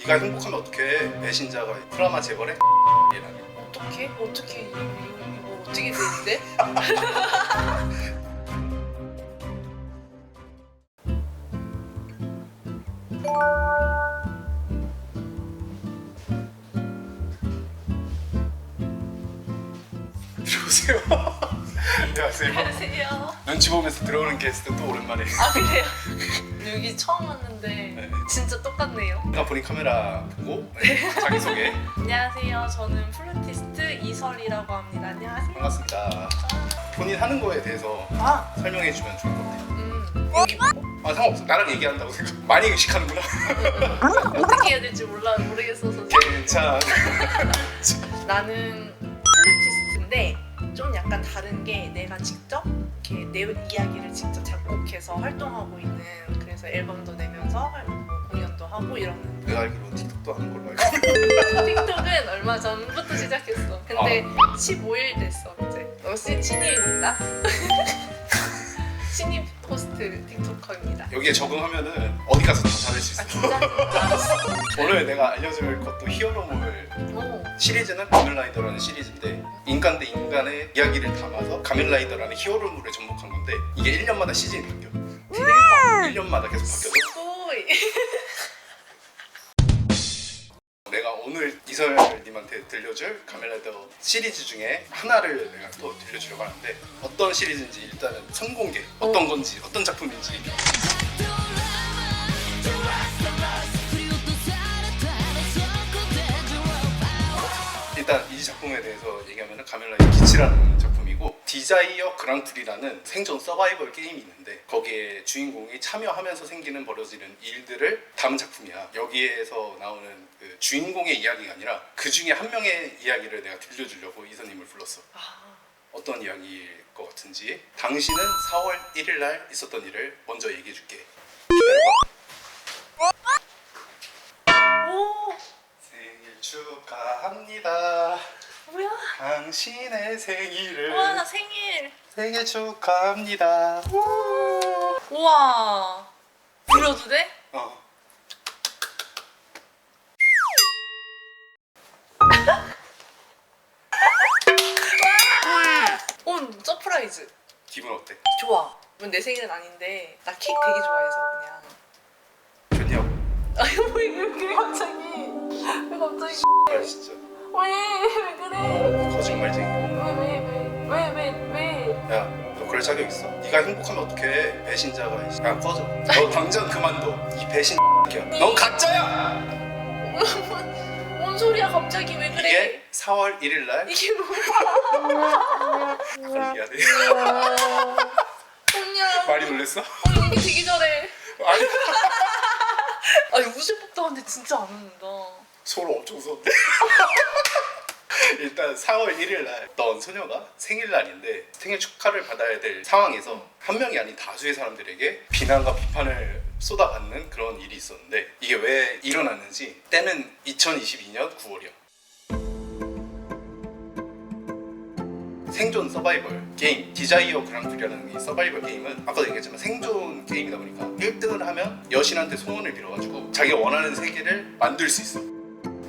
네가 행복하면 어떡해. 배신자가 프라마 재벌에 이라는. 어떻게 이거 어떻게 되는데? 들어오세요. 안녕하세요. 안녕하세요. 눈치 보면서 들어오는 게스트 또 오랜만에. 아 그래요? 여기 처음 왔는데 네. 진짜 똑같네요. 내가 본인 카메라 보고 자기소개. 안녕하세요. 저는 플루티스트 이설이라고 합니다. 안녕하세요. 반갑습니다. 본인 하는 거에 대해서 아, 설명해 주면 좋을 것 같아요. 여기 보고 아 상관없어. 나랑 얘기한다고 생각. 많이 의식하는구나. 어떻게 해야 될지 모르겠어서. 괜찮아. 나는 플루티스트인데 좀 약간 다른 게 내가 직접 이렇게 내 이야기를 직접 작곡해서 활동하고 있는, 그래서 앨범도 내면서 뭐 공연도 하고 이러는. 내가 알기로 틱톡도 하는 걸로 알고 있는데. 틱톡은 얼마 전부터 시작했어. 근데 15일 됐어 이제. 신입입니다. 신입 호스트 틱토커입니다. 여기에 적응하면은 어디 가서 다 잘할 수 있어. 아 진짜? 알았어. 오늘 내가 알려줄 것도 히어로물 오. 시리즈는 가면라이더라는 시리즈인데, 인간 대 인간의 이야기를 담아서 가면라이더라는 히어로물에 접목한 건데, 이게 1년마다 시즌이 바뀌어. 대박. 1년마다 계속 바뀌어서 소이. 내가 오늘 이설님한테 들려줄 가면라이더 시리즈 중에 하나를 내가 또 들려주려고 하는데, 어떤 시리즈인지 일단은 선공개, 어떤 건지 어떤 작품인지. 일단 이 작품에 대해서 얘기하면 가면라이더 기치라는 작품이고, 디자이어 그랑프리라는 생존 서바이벌 게임이 있는데, 거기에 주인공이 참여하면서 생기는 벌어지는 일들을 담은 작품이야. 여기에서 나오는 그 주인공의 이야기가 아니라 그 중에 한 명의 이야기를 내가 들려주려고 이선님을 불렀어. 아, 어떤 이야기일 것 같은지. 당신은 4월 1일 날 있었던 일을 먼저 얘기해 줄게. 기다려봐. 오, 생일 축하합니다. 뭐야? 당신의 생일을. 와, 나 생일. 생일 축하합니다. 우와. 불러도 돼? 어. 오, 서프라이즈. 기분 어때? 좋아. 물론 내 생일은 아닌데 나 케이크 되게 좋아해서 그냥. 좋냐고. 아니 왜 갑자기? 왜 갑자기? 아 진짜 왜 그래? 거짓말쟁이. 왜? 야, 너 그럴 자격 있어? 네가 행복하면 어떡해. 배신자가. 야 꺼져. 너 당장 그만둬. 이 배신 X야. 넌 가짜야. 뭔 소리야 갑자기 왜 그래? 이게 4월 1일 날. 이게 뭐야? 그걸 미안해. 언니야. 많이 놀랬어? 언니 연기 되게 잘해. 아니 아니 웃을 법도 한데 진짜 안 웃는다. 서로 엄청 웃었는데. 일단 4월 1일 날 어떤 소녀가 생일날인데, 생일 축하를 받아야 될 상황에서 한 명이 아닌 다수의 사람들에게 비난과 비판을 쏟아받는 그런 일이 있었는데, 이게 왜 일어났는지. 때는 2022년 9월이야. 생존 서바이벌 게임, 디자이어 그랑프리라는 이 서바이벌 게임은 아까도 얘기했지만 생존 게임이다 보니까 1등을 하면 여신한테 소원을 빌어가지고 자기가 원하는 세계를 만들 수 있어.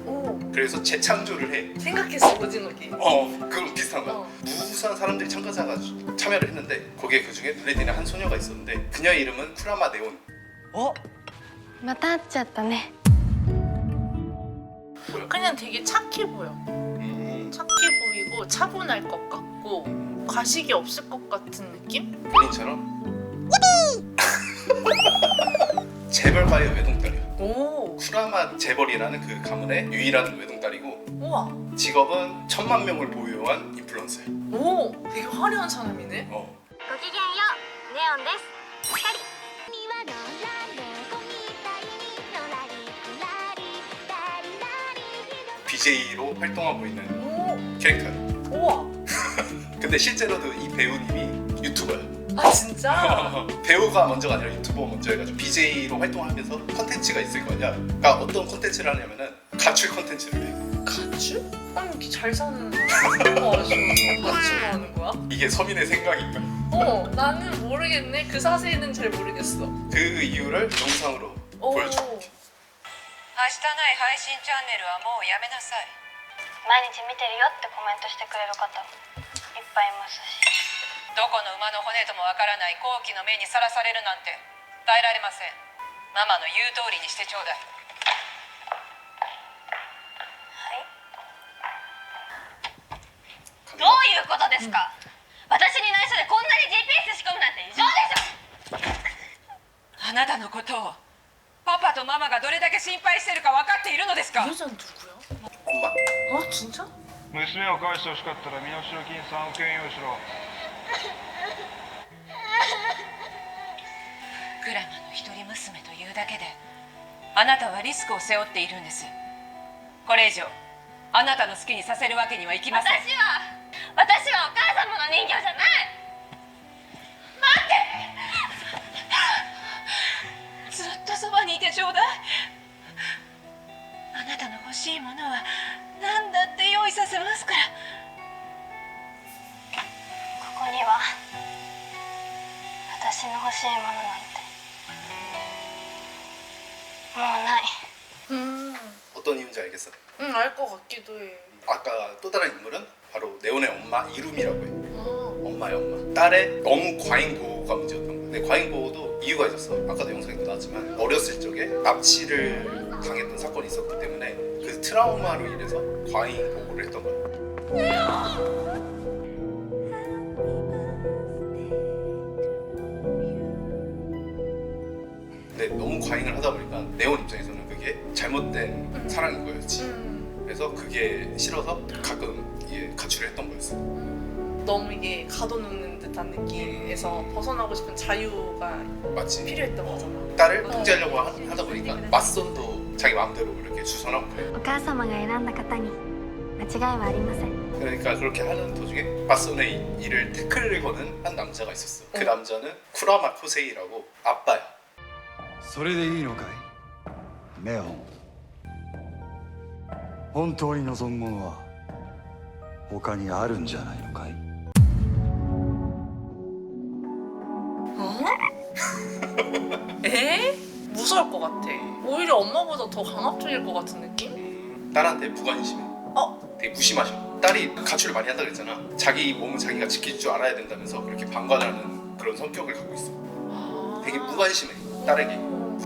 오, 그래서 재창조를 해. 생각했어 오징어기. 그건 비슷한 거야. 어. 무수한 사람들이 참가자가 참여를 했는데, 거기에 그중에 눈에 띄는 한 소녀가 있었는데, 그녀의 이름은 쿠라마 네온. また会っちゃったね 뭐야? 그냥 되게 착해 보여. 착해 보이고 차분할 것 같고 과식이 없을 것 같은 느낌? 본인처럼? 재벌가의 외동딸이야. 오, 쿠라마 재벌이라는 그 가문의 유일한 외동딸이고, 우와. 직업은 1000만 명을 보유한 인플루언서야. 오, 되게 화려한 사람이네. ごきげんようネオンです光 BJ로 활동하고 있는 오, 캐릭터야. 우와. 근데 실제로도 이 배우님이 유튜버야. 아 진짜? 배우가 먼저가 아니라 유튜버 먼저 해가지고 BJ로 활동하면서 컨텐츠가 있을 거 아니야. 그러니까 어떤 컨텐츠를 하냐면은 가출 컨텐츠를 해. 가출? 아니 이렇게 잘 사는 너무 아쉬워서 가출을 하는 거야? 이게 서민의 생각인가? 나는 모르겠네. 그 사세는 잘 모르겠어. 그 이유를 영상으로 오. 보여줄게. ない配信チャンネルはもうやめなさい。毎日見てるよってコメントしてくれる方いっぱいいますし。どこの馬の骨ともわからない好奇の目にさらされるなんて耐えられません。ママの言う通りにしてちょうだい。どういうことですか、私に内緒でこんなに GPS 仕込むなんて異常でしょ。あなたのことをパパとママがどれだけ心配してるか分かっているのですか。 여자는 누구야? 엄마. 아 진짜? 娘を返してほしかったら身代金3億円用意しろ。グラマの一人娘というだけであなたはリスクを背負っているんです。これ以上あなたの好きにさせるわけにはいきません。私はお母様の人形じゃない。ずっとそばにいてちょうだい。あなたの欲しいものは何だって用意させますから。ここには私の欲しいものなんてもうない。 어떤 이유인지 알겠어? 응, 알 것 같기도 해. 아까 또 다른 인물은 바로 네온의 엄마 이룸이라고 해. 아, 엄마의 엄마. 딸의 너무 과잉 보호가 문제였던 거야. 근데 과잉 보호도 이유가 있었어. 아까도 영상에도 나왔지만 어렸을 적에 납치를 당했던 사건이 있었기 때문에 그 트라우마로 인해서 과잉 보호를 했던 거야. 근데 너무 과잉을 하다 보니까 네온 입장에서는 그게 잘못된 사랑인 거였지. 그래서 그게 싫어서 가끔 이게 가출을 했던 거였어. 너무 이게 가둬놓는 듯한 느낌에서 벗어나고 싶은 자유가 맞지? 필요했던 거잖아. 딸을 통제하려고 하다 보니까 맞선도 자기 마음대로 이렇게 주선하고 그래. お母様が選んだ方に間違いはありません。 그러니까 그렇게 하는 도중에 맞선의 일을 태클을 거는 한 남자가 있었어. 그 남자는 쿠라마 코세이라고 아빠야. それでいいのかいネオン。本当に望むものは他にあるんじゃないのかい。 에? 무서울 것 같아. 오히려 엄마보다 더 강압적일 것 같은 느낌? 딸한테 무관심해. 되게 무심하셔. 딸이 가출을 많이 한다 그랬잖아. 자기 몸은 자기가 지킬 줄 알아야 된다면서 그렇게 방관하는 그런 성격을 갖고 있어. 되게 무관심해 딸에게.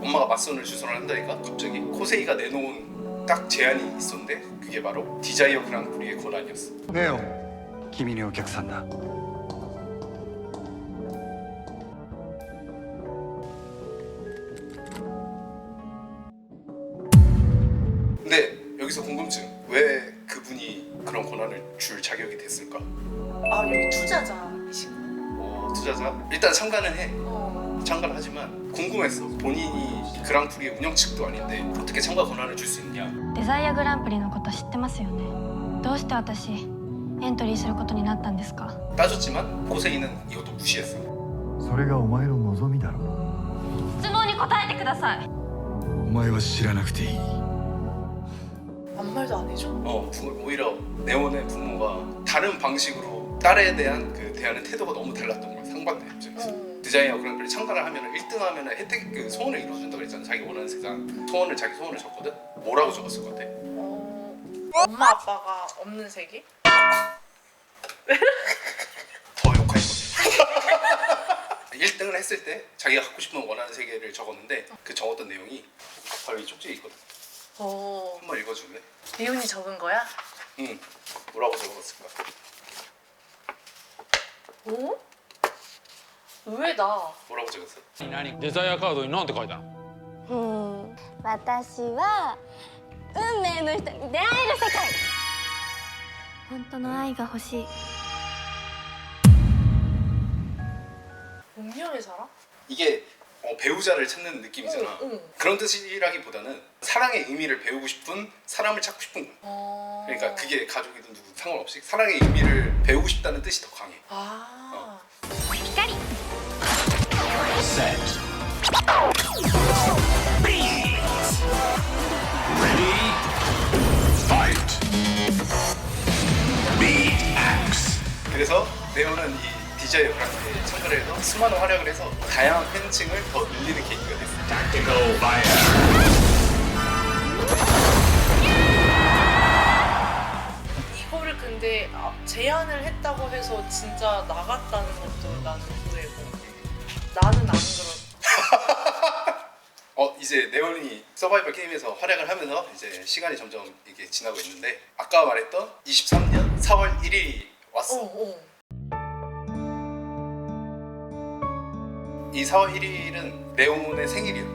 엄마가 맞선을 주선을 한다니까 갑자기 코세이가 내놓은 딱 제안이 있었는데 그게 바로 디자이어 그랑프리의 권한이었어. ネオン、君にお客さんだ。 근데 여기서 궁금증. 왜 그분이 그런 권한을 줄 자격이 됐을까? 아 여기 투자자이시구나. 투자자? 일단 참가는 해. 哦 참가를 하지만 궁금했어. 본인이 그랑프리의 운영 측도 아닌데 어떻게 참가 권한을 줄 수 있냐. デザイアグランプリのこと知ってますよね。どうして私エントリーすることになったんですか。 따졌지만 코세이는 이것도 무시했어. それがお前の望みだろう。質問に答えてください。お前は知らなくていい。 아무 말도 안 해줘? 오히려 네온의 부모가 다른 방식으로 딸에 대한 그 대하는 태도가 너무 달랐던 거야. 상반된 입장에서. 디자이어 그랑프리 참가를 하면 1등 하면 혜택 그 소원을 이루어준다 그랬잖아. 자기 원하는 세상 소원을 자기 소원을 적거든. 뭐라고 적었을 것 같아? 엄마 아빠가 없는 세계? 더 욕할 거지. 1등을 했을 때 자기가 갖고 싶은 원하는 세계를 적었는데 그 적었던 내용이 바로 이 쪽지에 있거든. 한번 읽어줄래? 리온이 적은 거야? 응. 뭐라고 적었을까? 오? 의외다. 뭐라고 적었어? デザイアカードに何て書いたの？私は運命の人に出会える世界。本当の愛が欲しい。 운명의 사람? 이게 배우자를 찾는 느낌이잖아. 응. 그런 뜻이라기보다는 사랑의 의미를 배우고 싶은 사람을 찾고 싶은 거야. 그러니까 그게 가족이든 누구 상관없이 사랑의 의미를 배우고 싶다는 뜻이 더 강해. 아. 光。 그래서 네오는 이 디자이어 그랑프리에 참가를 해서 수많은 활약을 해서 다양한 팬층을 더 늘리는 계기가 됐어. 그렇다고 해서 진짜 나갔다는 것도 나는 의외고 나는 안 그렇. 이제 네온이 서바이벌 게임에서 활약을 하면서 이제 시간이 점점 이게 지나고 있는데 아까 말했던 23년 4월 1일이 왔어. 이 4월 1일은 네온의 생일이야.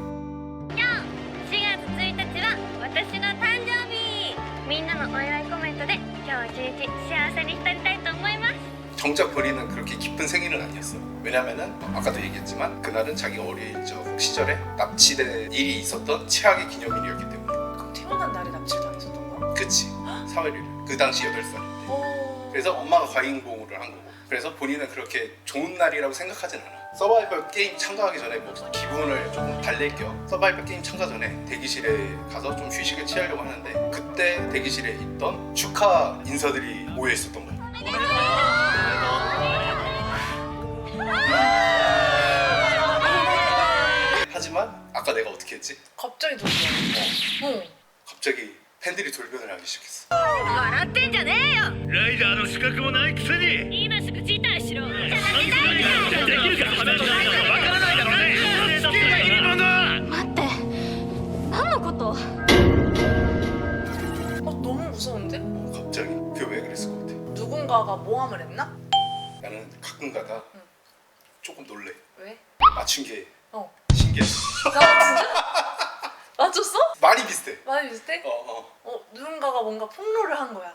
4月1日は私の誕生日みんなのお祝いコメントで今日一日幸せに浸りたいと思います 정작 본인은 그렇게 기쁜 생일은 아니었어. 왜냐면은 아까도 얘기했지만 그날은 자기 어릴 적 시절에 납치된 일이 있었던 최악의 기념일이었기 때문에. 그럼 태어난 날에 납치를 당했었던 거야? 그치. 4월 1일. 그 당시 8살인데. 그래서 엄마가 과잉보호를 한 거고. 그래서 본인은 그렇게 좋은 날이라고 생각하진 않아. 서바이벌 게임 참가하기 전에 뭐 기분을 조금 달랠 겸 서바이벌 게임 참가 전에 대기실에 가서 좀 휴식을 취하려고 하는데 그때 대기실에 있던 축하 인사들이 모여 있었던 거야. 하지만 아까 내가 어떻게 했지? 갑자기 돌변. 갑자기 팬들이 돌변을 하기 시작했어. 笑ってんじゃねえよライダーの資格もないくせに今すぐ辞退しろできるか話のないからわからないだろうね好きがいるもの待って何のこと 너무 무서운데? 갑자기 그게 왜 그랬을 것 같아? 누군가가 모함을 했나? 나는 가끔가다 응. 조금 놀래. 왜? 맞춘 게 어. 신기했어. 나 진짜? 맞췄어? 많이 비슷해. 많이 비슷해? 누군가가 뭔가 폭로를 한 거야.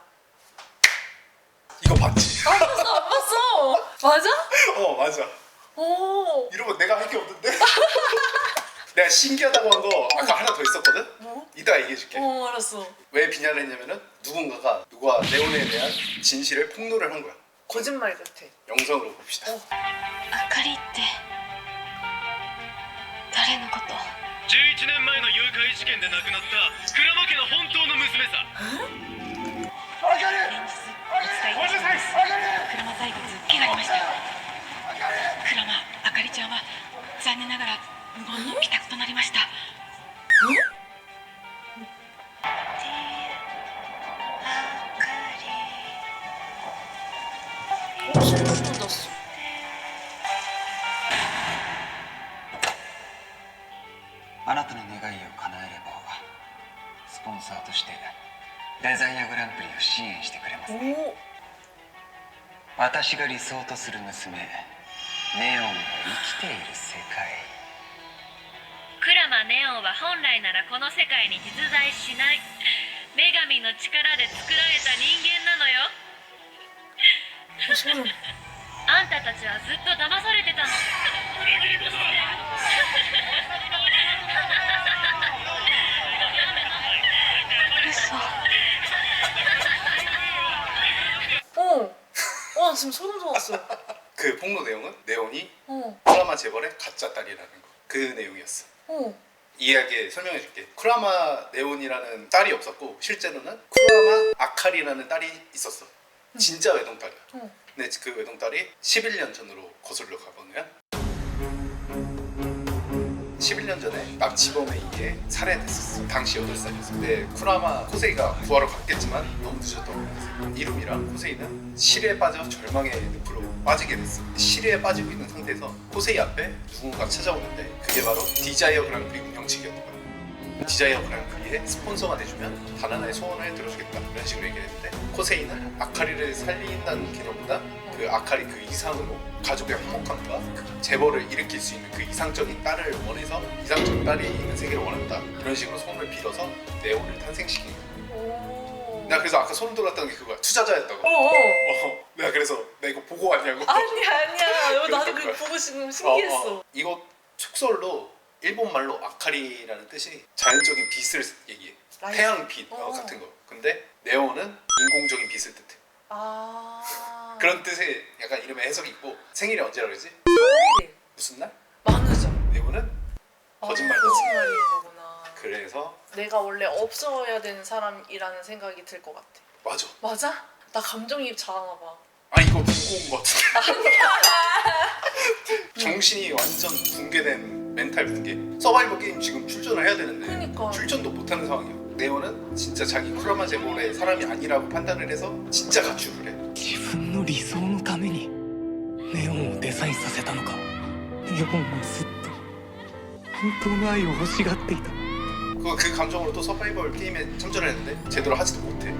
이거 봤지? 안 봤어. 맞아? 맞아. 오. 이러면 내가 할 게 없는데? 내가 신기하다고 한 거 아까 하나 더 있었거든? 뭐? 이따가 얘기해줄게. 알았어. 왜 비난을 했냐면은 누가 네온에 대한 진실을 폭로를 한 거야. 거짓말 같아. 영상으로 봅시다. あかりって誰のこと11年前の誘拐事件で亡くなった鞍馬家の本当の娘さ連日お伝えいたします鞍馬財閥怪我ありました鞍馬あかりちゃんは残念ながら無言の帰宅となりました소름 돋았어. あなたの願いを叶えればスポンサーとしてデザイアグランプリを支援してくれますね 오. 私が理想とする娘ネオンが生きている世界クラマネオンは本来ならこの世界に実在しない女神の力で作られた人間なのよ 소름. あんたたちはずっと騙されてたの와 지금 소름 돋았어. 그 폭로 내용은 네온이 어. 쿠라마 재벌의 가짜 딸이라는 거. 그 내용이었어. 이해하게 설명해줄게. 쿠라마 네온이라는 딸이 없었고 실제로는 쿠라마 아카리라는 딸이 있었어. 진짜 외동딸이야. 근데 그 외동딸이 11년 전으로 거슬러 가보면 11년 전에 납치범에 의해 살해됐었어. 당시 8살이었어. 근데 쿠라마 코세이가 구하러 갔겠지만 너무 늦었던 거야. 이룸이랑 코세이는 실에 빠져 절망의 늪으로 빠지게 됐어. 실에 빠지고 있는 상태에서 코세이 앞에 누군가 찾아오는데 그게 바로 디자이어 그랑프리 운영측이었던 거야. 디자이어 그랑프리의 스폰서가 돼주면 단 하나의 소원을 들어주겠다 이런 식으로 얘기를 했는데 코세이는 아카리를 살린다는 개념보다 그 아카리 그 이상으로 가족의 화목함과 그 재벌을 일으킬 수 있는 그 이상적인 딸을 원해서 이상적인 딸이 있는 세계를 원한다 이런 식으로 소원을 빌어서 네온을 탄생시킨 거야. 나 그래서 아까 소름 돋았던 게 그거야. 투자자였다고. 내가 그래서 나 이거 보고 왔냐고. 아니야. 나도 그거 거야. 보고 지금 신기했어. 이거 속설로 일본 말로 아카리라는 뜻이 자연적인 빛을 얘기해. 라이트. 태양빛 같은 거. 근데 네온은 인공적인 빛을 뜻해. 아. 그런 뜻의 약간 이름의 해석이 있고 생일이 언제라고 그러지? 생일이 무슨 날? 많으죠. 네온은 거짓말. 거짓말인 거구나. 그래서 내가 원래 없어야 되는 사람이라는 생각이 들 것 같아. 맞아. 맞아? 나 감정이입 잘하나 봐. 아 이거 듣고 온 것 같은데. 정신이 완전 붕괴된 멘탈 붕괴. 서바이벌 게임 지금 출전을 해야 되는데 그러니까. 출전도 못하는 상황이야. 네오는 진짜 자기 쿠라마 재벌의 사람이 아니라고 판단을 해서 진짜 가출을 해. 自分の理想のためにネオンをデザインさせたのか。ネオンはずっと本当の愛を欲しがっていた。 그 감정으로 또 서바이벌 게임에 참전을 했는데 제대로 하지도 못해.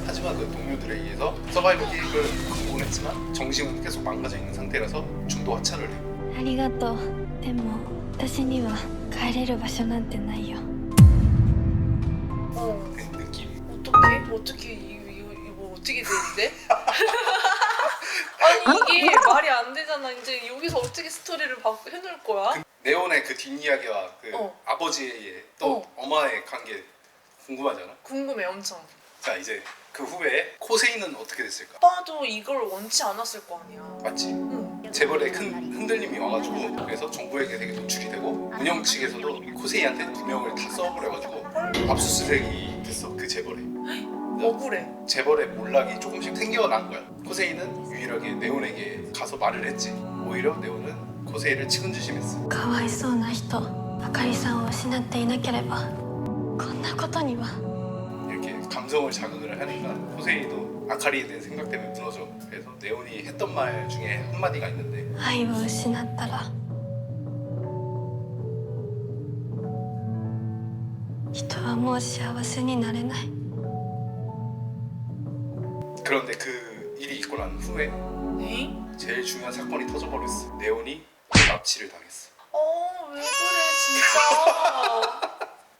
하지만 그 동료들에 의해서 서바이벌 게임을 성공을 했지만 정신은 계속 망가져 있는 상태라서 중도 하차를 해. ありがとう。でも私には帰れる場所なんてないよ。 어. 그 느낌. 어떻게 이거 어떻게 되는데? 아니 이게 말이 안 되잖아. 이제 여기서 어떻게 스토리를 해놓을 거야? 네온의 그 뒷이야기와 그 어. 아버지의 또 엄마의 관계 궁금하잖아. 궁금해 엄청. 자 이제 그 후에 코세이는 어떻게 됐을까? 오빠도 이걸 원치 않았을 거 아니야. 맞지? 응. 재벌에 큰 흔들림이 와가지고 그래서 정부에게 되게 노출이 되고 운영 측에서도 코세이한테 누명을 다 써버려가지고 압수수색이 됐어 그 재벌에. 억울해. 재벌의 몰락이 조금씩 생겨난 거야. 코세이는 유일하게 네온에게 가서 말을 했지. 오히려 네온은 코세이를 측은지심했어. かわいそうな人。あかりさんを失っていなければこんなことには。 이렇게 감성을 자극을 하니까 코세이도 아카리에 대한 생각 때문에 무너져. 그래서 네온이 했던 말 중에 한마디가 있는데 愛を失ったら人はもう幸せになれない。 그런데 그 일이 있고 난 후에 네? 제일 중요한 사건이 터져버렸어. 네온이 납치를 당했어. 왜 그래 진짜.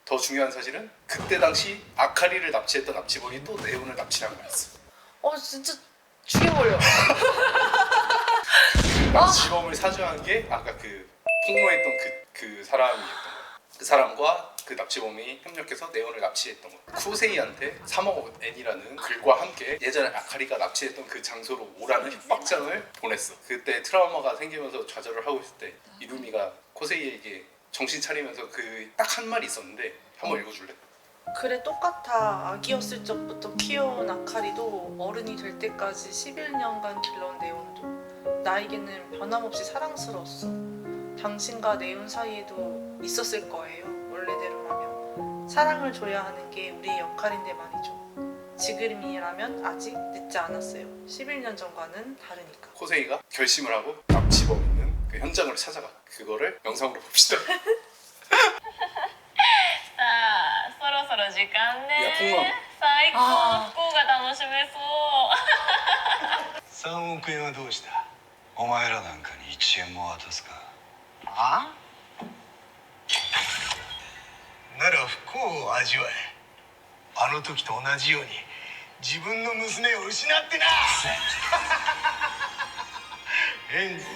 더 중요한 사실은 그때 당시 아카리를 납치했던 납치범이 또 네온을 납치한 거였어. 진짜 죽여버려. 그 납치범을 사주한 게 아까 그 폭로했던 그 사람이었던 거야. 그 사람과 그 납치범이 협력해서 네온을 납치했던 거야. 쿠세이한테 3억 엔이라는 글과 함께 예전에 아카리가 납치했던 그 장소로 오라는 협박장을 보냈어. 그때 트라우마가 생기면서 좌절을 하고 있을 때 이루미가 코세이에게 정신 차리면서 그 딱 한 말이 있었는데 한번 읽어줄래? 그래 똑같아. 아기였을 적부터 키워온 아카리도 어른이 될 때까지 11년간 길러온 네온도 나에게는 변함없이 사랑스러웠어. 당신과 네온 사이에도 있었을 거예요. 원래대로라면 사랑을 줘야 하는 게 우리의 역할인데 말이죠. 지금이라면 아직 늦지 않았어요. 11년 전과는 다르니까. 코세이가 결심을 하고 납치범 있는 그 현장으로 찾아가. 그거를 영상으로 봅시다. さあそろそろ時間いやこんなのね。最高の不幸が楽しめそう。 3億円はどうした？お前らなんかに1円も渡すか？あなら不幸を味わえ。あの時と同じように自分の娘を失ってな。エンジン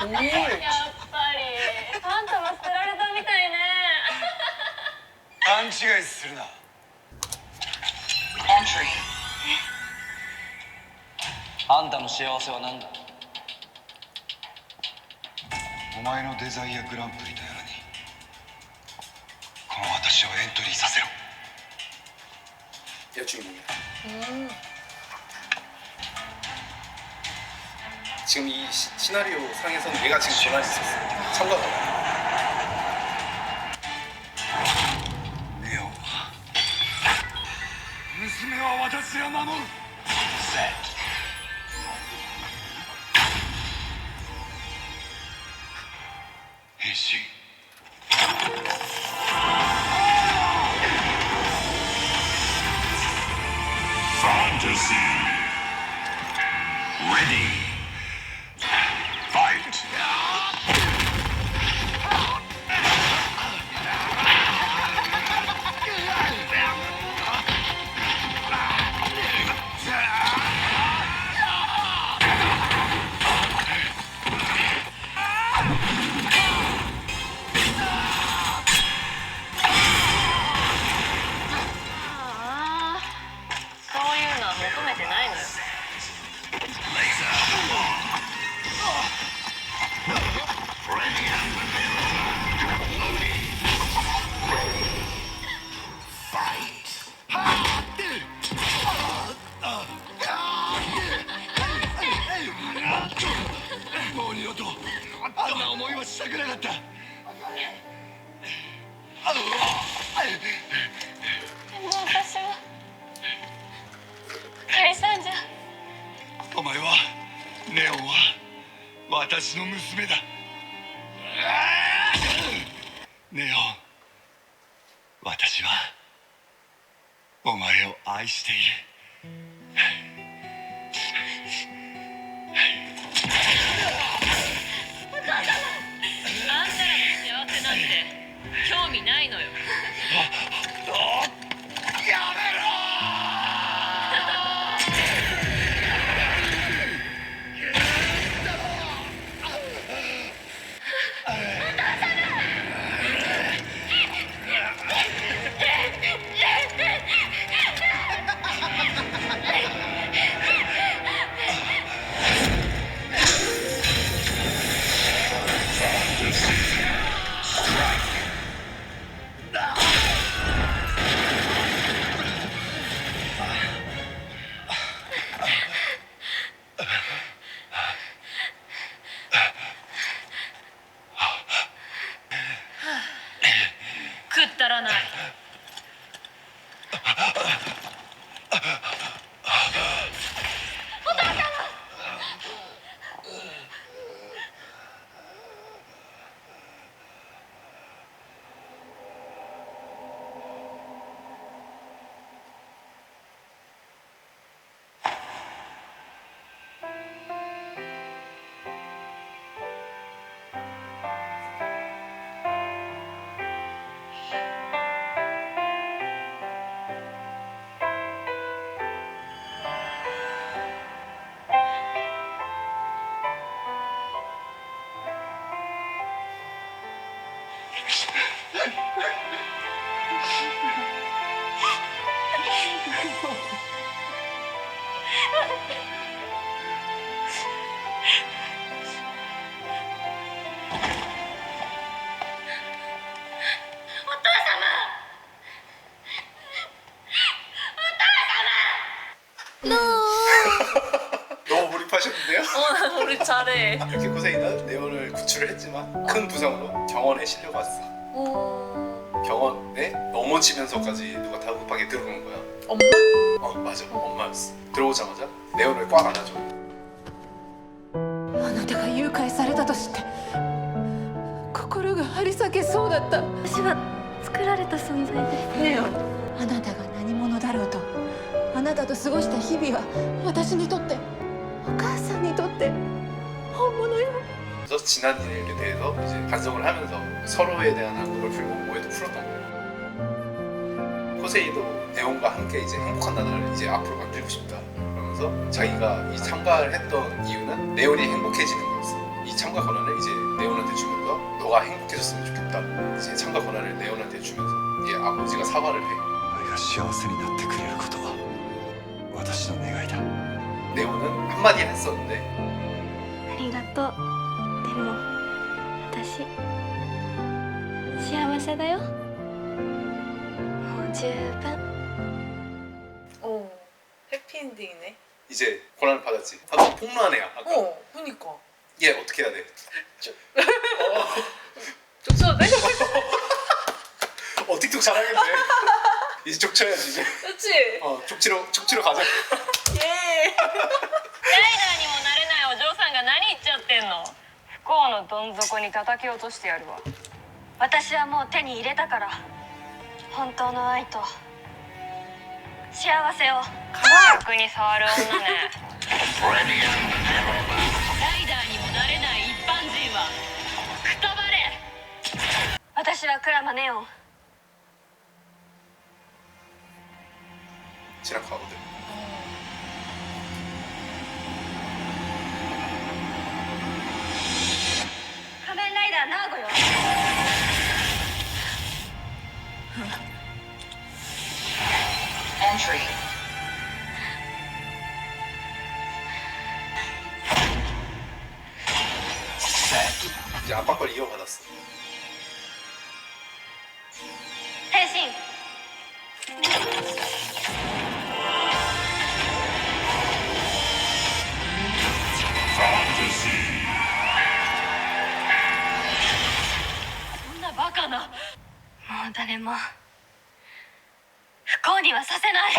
やっぱりパンタも捨てられたみたいね。勘違いするな。あんたの幸せは何だ？お前のデザイアグランプリとやらにこの私をエントリーさせろ。 얘 주인공이야. 지금 이 시나리오 상에서는 얘가 지금 전환이 있었어. 참가가. ネオンは娘は私が守る。変身。 Fantasy. Ready. Fight. も私はあかりさんじゃ。お前はネオンは私の娘だ。ネオン、私はお前を愛している。あんたらの幸せなんて興味ないのよ。やめろくったらない。너무 몰입하셨는데요? 우리 잘해. 이렇게 코세이는 네온을 구출을 했지만 큰 부상으로 병원에 실려갔어. 병원에 넘어지면서까지 누가 다급하게 들어오는 거야. 엄마? 맞아, 엄마였어. 들어오자마자 네온을 꽉 안아줘. あなたが誘拐されたとして心が張り裂けそうだった。私は作られた存在ですねえ。あなたが何者だろうと、あなたと過ごした日々は私にとって、お母さんにとって本物よ。 그래서 지난 일에 대해서 이제 반성을 하면서 서로에 대한 한국을 풀고 오해도 풀었던 거예요. 코세이도 네온과 함께 이제 행복한 나날을 이제 앞으로 만들고 싶다. 그러면서 자기가 이 참가를 했던 이유는 네온이 행복해지는 거였어. 이 참가 권한을 이제 네온한테 주면서 너가 행복해졌으면 좋겠다. 이제 참가 권한을 네온한테 주면서 이제 아버지가 사과를 해. お前が幸せになってくれることは私の願いだ。 네온은 한마디 했었는데 ありがとう。でも私幸せだよ。もう十分。 어. 해피엔딩이네. 이제 권한을 받았지. 아까 폭로한 애야. 아까. 그니까. 얘 어떻게 해야 돼? 쫓아도 돼? 틱톡 잘하겠네. 이제 족쳐야지 이제. 그치? 족치러 가자. 예. ライダーにもなれないお嬢さんが何言っちゃってんの。不幸のどん底に叩き落としてやるわ。私はもう手に入れたから。本当の愛と幸せを。逆に触る女ね。ライダーにもなれない一般人はくたばれ。私はクラマネオン。 지나가거든. 가면 라이더 나고요. Entry. 이제 아빠 걸 이어받았어. 変身。 자かな。もう誰も不幸にはさせない。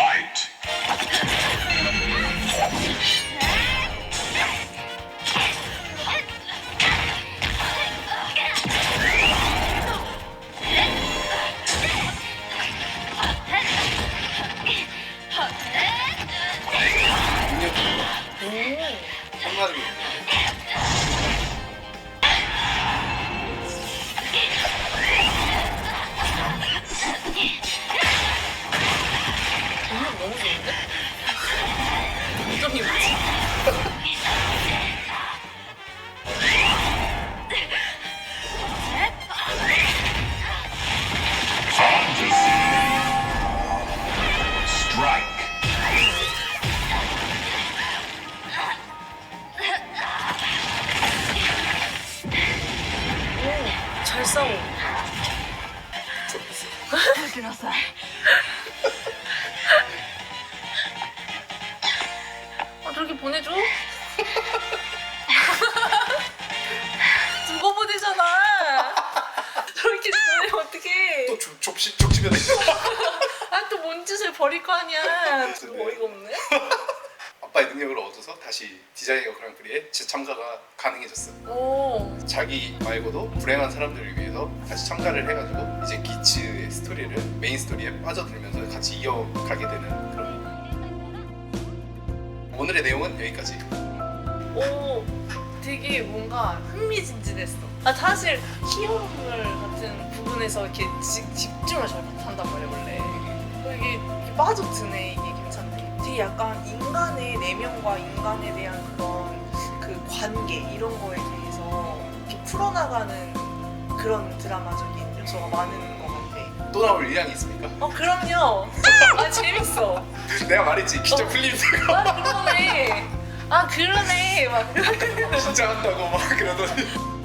한마디. 능력 너무 좋은데? 점이 뭐지? 오, 잘 싸워. ください。 아, 저렇게 보내줘? 두고 보내잖아. 저렇게 보내면 어떡해. 또 족치면 돼. 아, 또 뭔 짓을 벌일 거 아니야. 어이가 없네. 아빠의 능력을 얻어서 다시 디자이어 그랑프리에 재참가가 가능해졌어. 오. 자기 말고도 불행한 사람들을 위해서 다시 참가를 해가지고 이제 기츠의 스토리를 메인 스토리에 빠져들면서 같이 이어가게 되는 그런. 오늘의 내용은 여기까지. 오, 되게 뭔가 흥미진진했어. 아, 사실 히어로물 같은 부분에서 이렇게 집중을 잘 못한단 말이야 원래. 이게 빠져드네. 이게 괜찮네. 되게 약간 인간의 내면과 인간에 대한 그런 그 관계 이런 거에 대해서 이렇게 풀어나가는 그런 드라마적인 요소가 많은 것 같아. 또 나올 의향이 있습니까? 그럼요. 아, 재밌어. 내가 말했지 기적 풀림새가 아, 그러네. 막 진짜 한다고 막 그러더니